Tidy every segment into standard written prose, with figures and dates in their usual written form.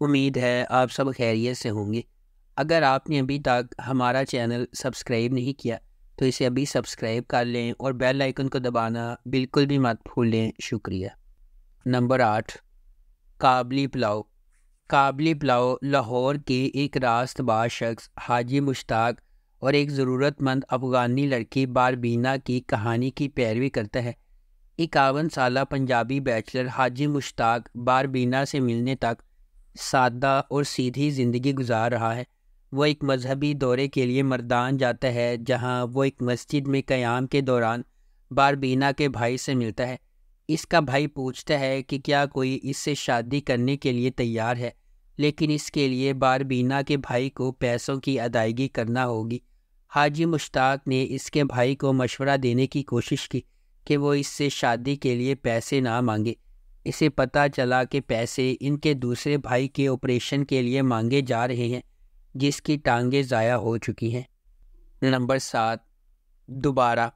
امید ہے آپ سب خیریت سے ہوں گے۔ اگر آپ نے ابھی تک ہمارا چینل سبسکرائب نہیں کیا تو اسے ابھی سبسکرائب کر لیں اور بیل آئیکن کو دبانا بالکل بھی مت بھولیں۔ شکریہ۔ نمبر 8، کابلی پلاؤ۔ کابلی پلاؤ لاہور کے ایک راست باز شخص حاجی مشتاق اور ایک ضرورت مند افغانی لڑکی باربینا کی کہانی کی پیروی کرتا ہے۔ 51 سالہ پنجابی بیچلر حاجی مشتاق باربینا سے ملنے تک سادہ اور سیدھی زندگی گزار رہا ہے۔ وہ ایک مذہبی دورے کے لیے مردان جاتا ہے جہاں وہ ایک مسجد میں قیام کے دوران باربینا کے بھائی سے ملتا ہے۔ اس کا بھائی پوچھتا ہے کہ کیا کوئی اس سے شادی کرنے کے لیے تیار ہے، لیکن اس کے لیے باربینا کے بھائی کو پیسوں کی ادائیگی کرنا ہوگی۔ حاجی مشتاق نے اس کے بھائی کو مشورہ دینے کی کوشش کی کہ وہ اس سے شادی کے لیے پیسے نہ مانگے۔ اسے پتہ چلا کہ پیسے ان کے دوسرے بھائی کے آپریشن کے لیے مانگے جا رہے ہیں، جس کی ٹانگیں ضائع ہو چکی ہیں۔ نمبر 7، دوبارہ۔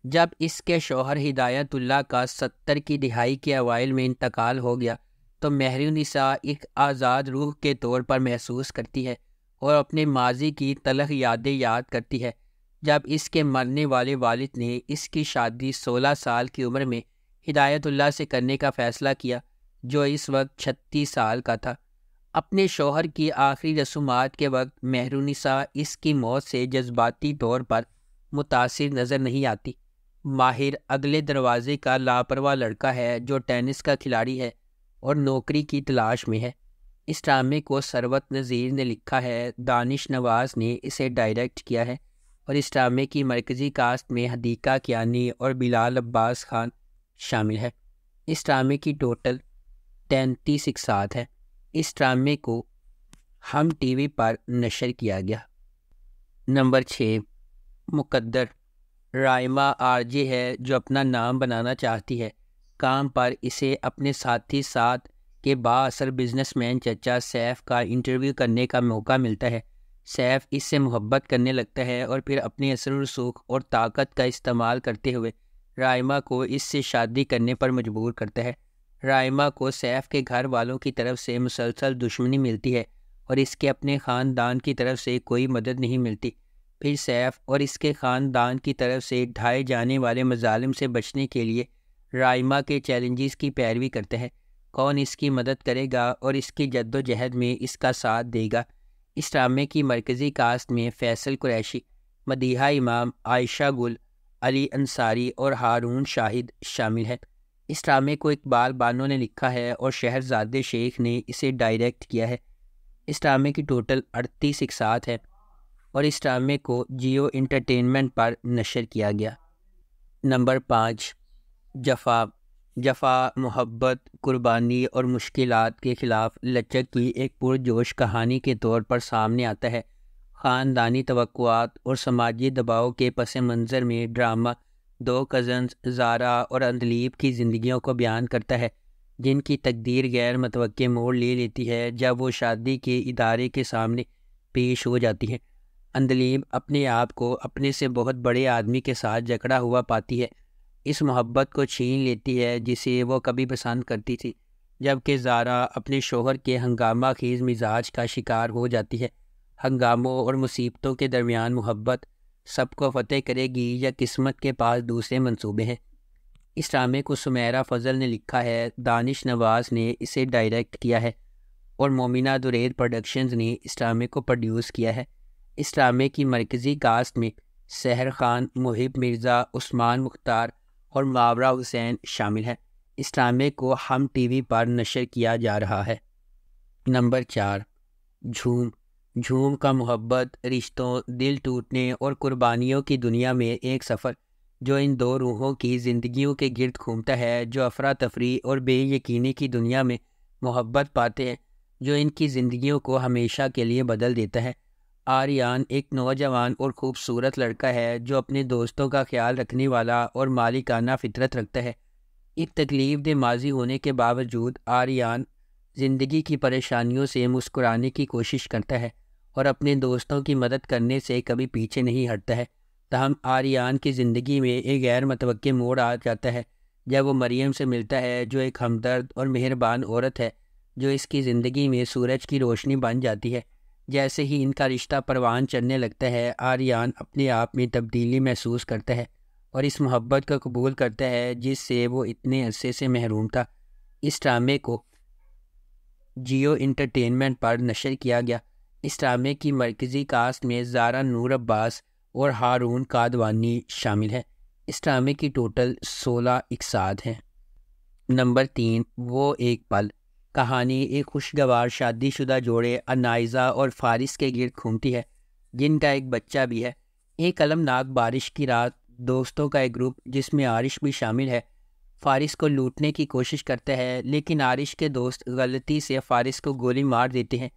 جب اس کے شوہر ہدایت اللہ کا 70 کی دہائی کے اوائل میں انتقال ہو گیا تو مہرالنساء ایک آزاد روح کے طور پر محسوس کرتی ہے اور اپنے ماضی کی تلخ یادیں یاد کرتی ہے۔ جب اس کے مرنے والے والد نے اس کی شادی 16 سال کی عمر میں ہدایت اللہ سے کرنے کا فیصلہ کیا، جو اس وقت 36 سال کا تھا۔ اپنے شوہر کی آخری رسومات کے وقت مہرالنساء اس کی موت سے جذباتی طور پر متاثر نظر نہیں آتی۔ ماہر اگلے دروازے کا لاپرواہ لڑکا ہے جو ٹینس کا کھلاڑی ہے اور نوکری کی تلاش میں ہے۔ اس ڈرامے کو ثروت نذیر نے لکھا ہے، دانش نواز نے اسے ڈائریکٹ کیا ہے اور اس ڈرامے کی مرکزی کاسٹ میں حدیقہ کیانی اور بلال عباس خان شامل ہے۔ اس ڈرامے کی ٹوٹل 33 اقساط ہے۔ اس ڈرامے کو ہم ٹی وی پر نشر کیا گیا۔ نمبر 6، مقدر۔ رائمہ آرجے ہے جو اپنا نام بنانا چاہتی ہے۔ کام پر اسے اپنے ساتھی ساتھ کے بااثر بزنس مین چچا سیف کا انٹرویو کرنے کا موقع ملتا ہے۔ سیف اس سے محبت کرنے لگتا ہے اور پھر اپنے اثر و رسوخ اور طاقت کا استعمال کرتے ہوئے رائمہ کو اس سے شادی کرنے پر مجبور کرتا ہے۔ رائمہ کو سیف کے گھر والوں کی طرف سے مسلسل دشمنی ملتی ہے اور اس کے اپنے خاندان کی طرف سے کوئی مدد نہیں ملتی۔ پھر سیف اور اس کے خاندان کی طرف سے ڈھائے جانے والے مظالم سے بچنے کے لیے رائمہ کے چیلنجز کی پیروی کرتا ہے۔ کون اس کی مدد کرے گا اور اس کی جد و جہد میں اس کا ساتھ دے گا؟ اس ڈرامے کی مرکزی کاسٹ میں فیصل قریشی، مدیحہ امام، عائشہ گل، علی انصاری اور ہارون شاہد شامل ہیں۔ اس ڈرامے کو اقبال بانو نے لکھا ہے اور شہرزاد شیخ نے اسے ڈائریکٹ کیا ہے۔ اس ڈرامے کی ٹوٹل 38 اقساط ہے اور اس ڈرامے کو جیو انٹرٹینمنٹ پر نشر کیا گیا۔ نمبر 5، جفا۔ جفا محبت، قربانی اور مشکلات کے خلاف لچک کی ایک پرجوش کہانی کے طور پر سامنے آتا ہے۔ خاندانی توقعات اور سماجی دباؤ کے پس منظر میں ڈرامہ 2 کزنز زارا اور اندلیب کی زندگیوں کو بیان کرتا ہے، جن کی تقدیر غیر متوقع موڑ لے لیتی ہے جب وہ شادی کے ادارے کے سامنے پیش ہو جاتی ہیں۔ اندلیب اپنے آپ کو اپنے سے بہت بڑے آدمی کے ساتھ جکڑا ہوا پاتی ہے، اس محبت کو چھین لیتی ہے جسے وہ کبھی پسند کرتی تھی، جبکہ زارا اپنے شوہر کے ہنگامہ خیز مزاج کا شکار ہو جاتی ہے۔ ہنگاموں اور مصیبتوں کے درمیان محبت سب کو فتح کرے گی یا قسمت کے پاس دوسرے منصوبے ہیں؟ اس ڈرامے کو سمیرہ فضل نے لکھا ہے، دانش نواز نے اسے ڈائریکٹ کیا ہے اور مومنہ درید پروڈکشنز نے اس ڈرامے کو پروڈیوس کیا ہے۔ اس ڈرامے کی مرکزی کاسٹ میں سحر خان، محب مرزا، عثمان مختار اور ماورا حسین شامل ہیں۔ اس ڈرامے کو ہم ٹی وی پر نشر کیا جا رہا ہے۔ نمبر 4، جھوم۔ جھوم کا محبت، رشتوں، دل ٹوٹنے اور قربانیوں کی دنیا میں ایک سفر جو ان 2 روحوں کی زندگیوں کے گرد گھومتا ہے، جو افراتفری اور بے یقینی کی دنیا میں محبت پاتے ہیں، جو ان کی زندگیوں کو ہمیشہ کے لیے بدل دیتا ہے۔ آریان ایک نوجوان اور خوبصورت لڑکا ہے جو اپنے دوستوں کا خیال رکھنے والا اور مالکانہ فطرت رکھتا ہے۔ ایک تکلیف دہ ماضی ہونے کے باوجود آریان زندگی کی پریشانیوں سے مسکرانے کی کوشش کرتا ہے اور اپنے دوستوں کی مدد کرنے سے کبھی پیچھے نہیں ہٹتا ہے۔ تاہم آریان کی زندگی میں ایک غیر متوقع موڑ آ جاتا ہے جب وہ مریم سے ملتا ہے، جو ایک ہمدرد اور مہربان عورت ہے جو اس کی زندگی میں سورج کی روشنی بن جاتی ہے۔ جیسے ہی ان کا رشتہ پروان چڑھنے لگتا ہے، آریان اپنے آپ میں تبدیلی محسوس کرتا ہے اور اس محبت کو قبول کرتا ہے جس سے وہ اتنے عرصے سے محروم تھا۔ اس ڈرامے کو جیو انٹرٹینمنٹ پر نشر کیا گیا۔ اس ڈرامے کی مرکزی کاسٹ میں زارا نور عباس اور ہارون کادوانی شامل ہیں۔ اس ڈرامے کی ٹوٹل 16 اقساط ہیں۔ نمبر 3، وہ ایک پل۔ کہانی ایک خوشگوار شادی شدہ جوڑے انائزہ اور فارس کے گرد گھومتی ہے، جن کا ایک بچہ بھی ہے۔ ایک المناک بارش کی رات، دوستوں کا ایک گروپ جس میں عارش بھی شامل ہے، فارس کو لوٹنے کی کوشش کرتا ہے، لیکن عارش کے دوست غلطی سے فارس کو گولی مار دیتے ہیں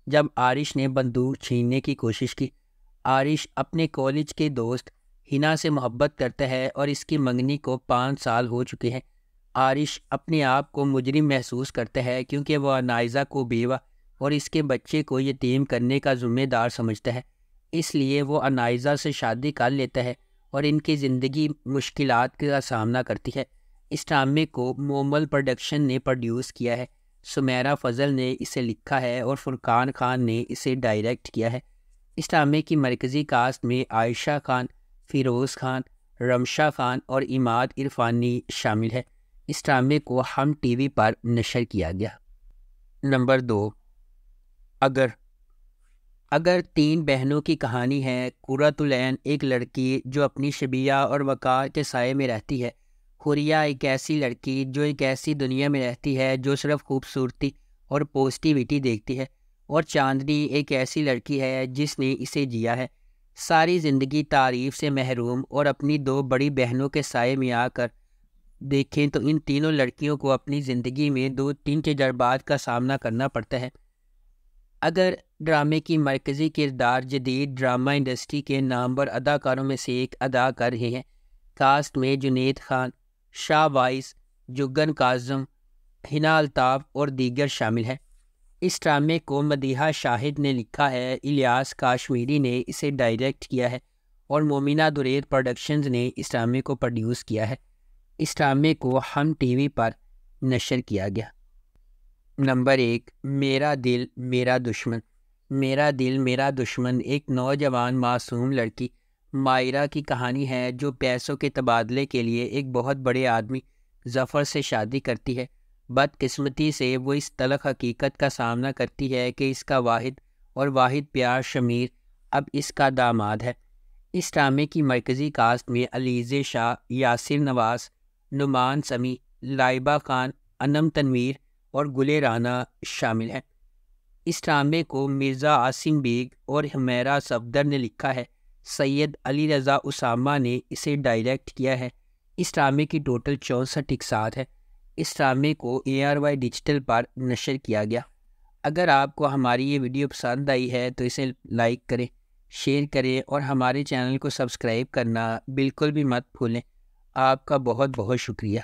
جب عارش نے بندوق چھیننے کی کوشش کی۔ عارش اپنے کالج کے دوست ہنا سے محبت کرتا ہے اور اس کی منگنی کو 5 سال ہو چکے ہیں۔ عارش اپنے آپ کو مجرم محسوس کرتا ہے کیونکہ وہ انائزہ کو بیوہ اور اس کے بچے کو یتیم کرنے کا ذمہ دار سمجھتا ہے، اس لیے وہ انائزہ سے شادی کر لیتا ہے اور ان کی زندگی مشکلات کا سامنا کرتی ہے۔ اس ڈرامے کو مومل پروڈکشن نے پروڈیوس کیا ہے، سمیرہ فضل نے اسے لکھا ہے اور فرقان خان نے اسے ڈائریکٹ کیا ہے۔ اس ڈرامے کی مرکزی کاسٹ میں عائشہ خان، فیروز خان، رمشا خان اور عماد عرفانی شامل ہے۔ اس ڈرامے کو ہم ٹی وی پر نشر کیا گیا۔ نمبر 2، اگر 3 بہنوں کی کہانی ہے۔ قرۃ العین ایک لڑکی جو اپنی شبیہ اور وقار کے سائے میں رہتی ہے۔ حوریہ ایک ایسی لڑکی جو ایک ایسی دنیا میں رہتی ہے جو صرف خوبصورتی اور پوزیٹیوٹی دیکھتی ہے، اور چاندنی ایک ایسی لڑکی ہے جس نے اسے جیا ہے، ساری زندگی تعریف سے محروم اور اپنی 2 بڑی بہنوں کے سائے میں آ کر دیکھیں تو ان تینوں لڑکیوں کو اپنی زندگی میں 2-3 تجربات کا سامنا کرنا پڑتا ہے۔ اگر ڈرامے کی مرکزی کردار جدید ڈرامہ انڈسٹری کے نامور اداکاروں میں سے ایک ادا کر رہے ہیں۔ کاسٹ میں جنید خان، شاہ وائس، جگن کاظم، ہنا الطاف اور دیگر شامل ہیں۔ اس ڈرامے کو مدیحہ شاہد نے لکھا ہے، الیاس کاشمیری نے اسے ڈائریکٹ کیا ہے اور مومنہ درید پروڈکشنز نے اس ڈرامے کو پروڈیوس کیا ہے۔ اس ڈرامے کو ہم ٹی وی پر نشر کیا گیا۔ نمبر 1، میرا دل میرا دشمن۔ میرا دل میرا دشمن ایک نوجوان معصوم لڑکی مائرہ کی کہانی ہے جو پیسوں کے تبادلے کے لیے ایک بہت بڑے آدمی ظفر سے شادی کرتی ہے۔ بدقسمتی سے وہ اس تلخ حقیقت کا سامنا کرتی ہے کہ اس کا واحد پیار شمیر اب اس کا داماد ہے۔ اس ڈرامے کی مرکزی کاسٹ میں علیزے شاہ، یاسر نواز، نعمان سمیع، لائبہ خان، انم تنویر اور گل رانا شامل ہیں۔ اس ڈرامے کو مرزا عاصم بیگ اور حمیرہ صفدر نے لکھا ہے، سید علی رضا اسامہ نے اسے ڈائریکٹ کیا ہے۔ اس ڈرامے کی ٹوٹل 64 اقساط ہے۔ اس ڈرامے کو ARY ڈیجیٹل پر نشر کیا گیا۔ اگر آپ کو ہماری یہ ویڈیو پسند آئی ہے تو اسے لائک کریں، شیئر کریں اور ہمارے چینل کو سبسکرائب کرنا بالکل بھی مت بھولیں۔ آپ کا بہت بہت شکریہ۔